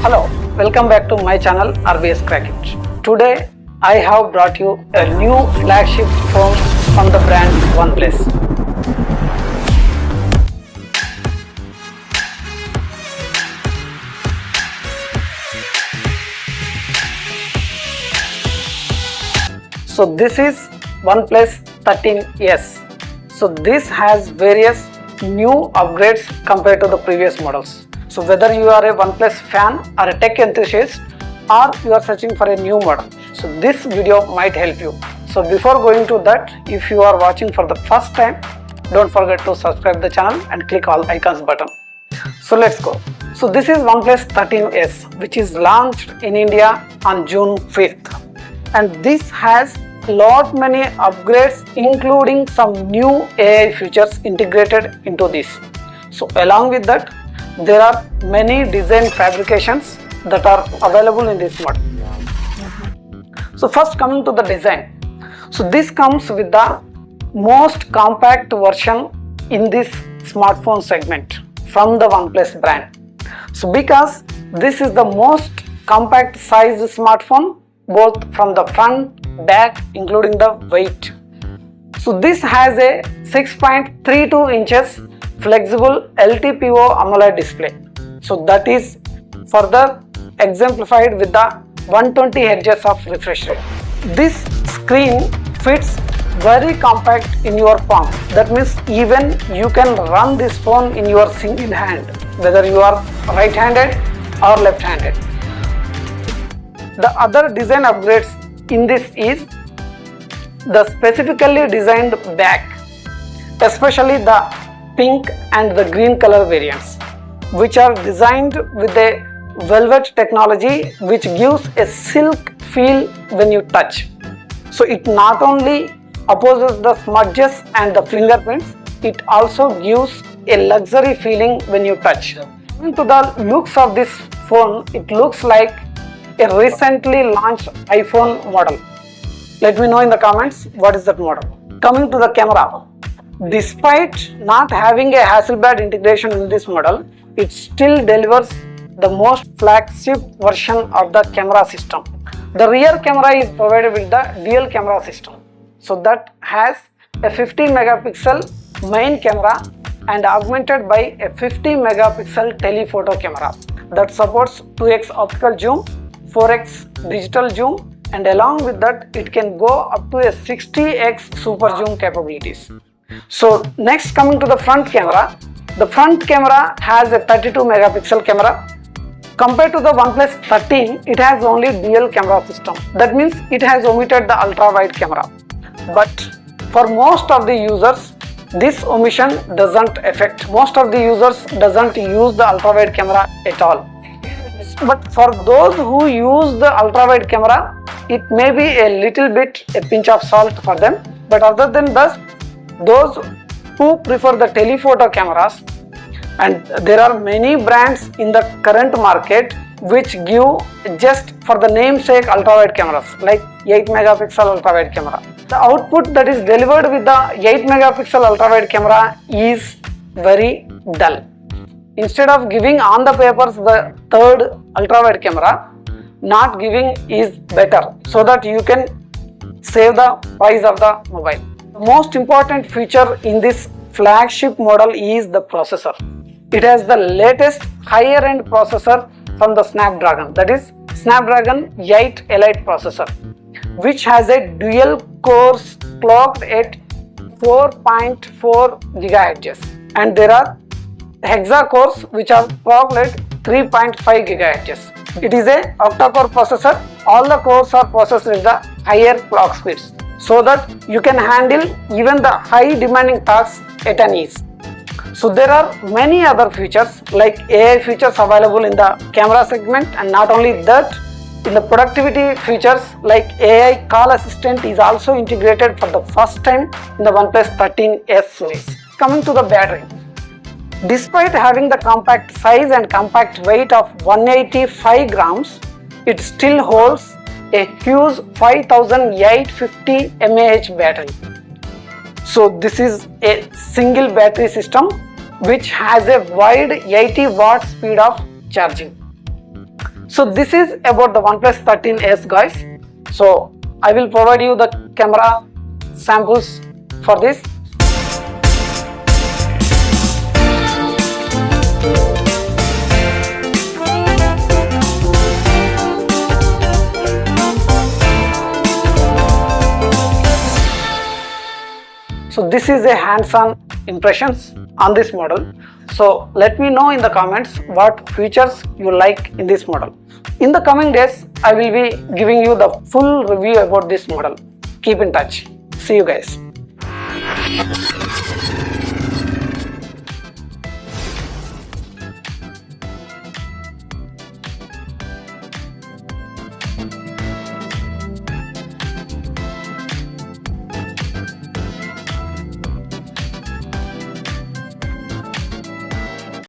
Hello, welcome back to my channel RBS Crackit. Today I have brought you a new flagship phone from the brand OnePlus. So this is OnePlus 13s. So this has various new upgrades compared to the previous models. So whether you are a OnePlus fan or a tech enthusiast or you are searching for a new model, so this video might help you. So before going to that, if you are watching for the first time, don't forget to subscribe the channel and click all icons button. So let's go. So this is OnePlus 13s, which is launched in India on June 5th, and this has lot many upgrades, including some new AI features integrated into this. So along with that, there are many design fabrications that are available in this model. So first, coming to the design. So this comes with the most compact version in this smartphone segment from the OnePlus brand. So because this is the most compact sized smartphone, both from the front, back, including the weight. So this has a 6.32 inches flexible LTPO AMOLED display. So that is further exemplified with the 120 Hz of refresh rate. This screen fits very compact in your palm. That means even you can run this phone in your single hand, whether you are right-handed or left-handed. The other design upgrades in this is the specifically designed back, especially the pink and the green color variants, which are designed with a velvet technology which gives a silk feel when you touch. So it not only opposes the smudges and the fingerprints, it also gives a luxury feeling when you touch. Coming to the looks of this phone, it looks like a recently launched iPhone model. Let me know in the comments what is that model. Coming to the camera. Despite not having a Hasselblad integration in this model, it still delivers the most flagship version of the camera system. The rear camera is provided with the dual camera system. So that has a 50 megapixel main camera and augmented by a 50 megapixel telephoto camera that supports 2x optical zoom, 4x digital zoom, and along with that it can go up to a 60x super zoom capabilities. So next, coming to the front camera. The front camera has a 32 megapixel camera. Compared to the OnePlus 13, it has only dual camera system. That means it has omitted the ultra wide camera. But for most of the users, this omission doesn't affect. Most of the users doesn't use the ultra wide camera at all. But for those who use the ultra wide camera, it may be a little bit a pinch of salt for them. But other than that, those who prefer the telephoto cameras, and there are many brands in the current market which give just for the namesake ultra wide cameras like 8 megapixel ultra wide camera. The output that is delivered with the 8 megapixel ultra wide camera is very dull. Instead of giving on the papers the third ultra wide camera, not giving is better, so that you can save the price of the mobile. The most important feature in this flagship model is the processor. It has the latest higher end processor from the Snapdragon, that is Snapdragon 8 Elite processor, which has a dual cores clocked at 4.4 GHz, and there are hexa cores which are clocked at 3.5 GHz. It is a octa-core processor. All the cores are processed with the higher clock speeds, so that you can handle even the high demanding tasks at an ease. So there are many other features like AI features available in the camera segment, and not only that, in the productivity features like AI call assistant is also integrated for the first time in the OnePlus 13s series. Coming to the battery. Despite having the compact size and compact weight of 185 grams, it still holds a huge 5850 mAh battery. So this is a single battery system which has a wide 80 watt speed of charging. So this is about the OnePlus 13s guys. So I will provide you the camera samples for this. So this is a hands-on impressions on this model. So let me know in the comments what features you like in this model. In the coming days, I will be giving you the full review about this model. Keep in touch. See you guys.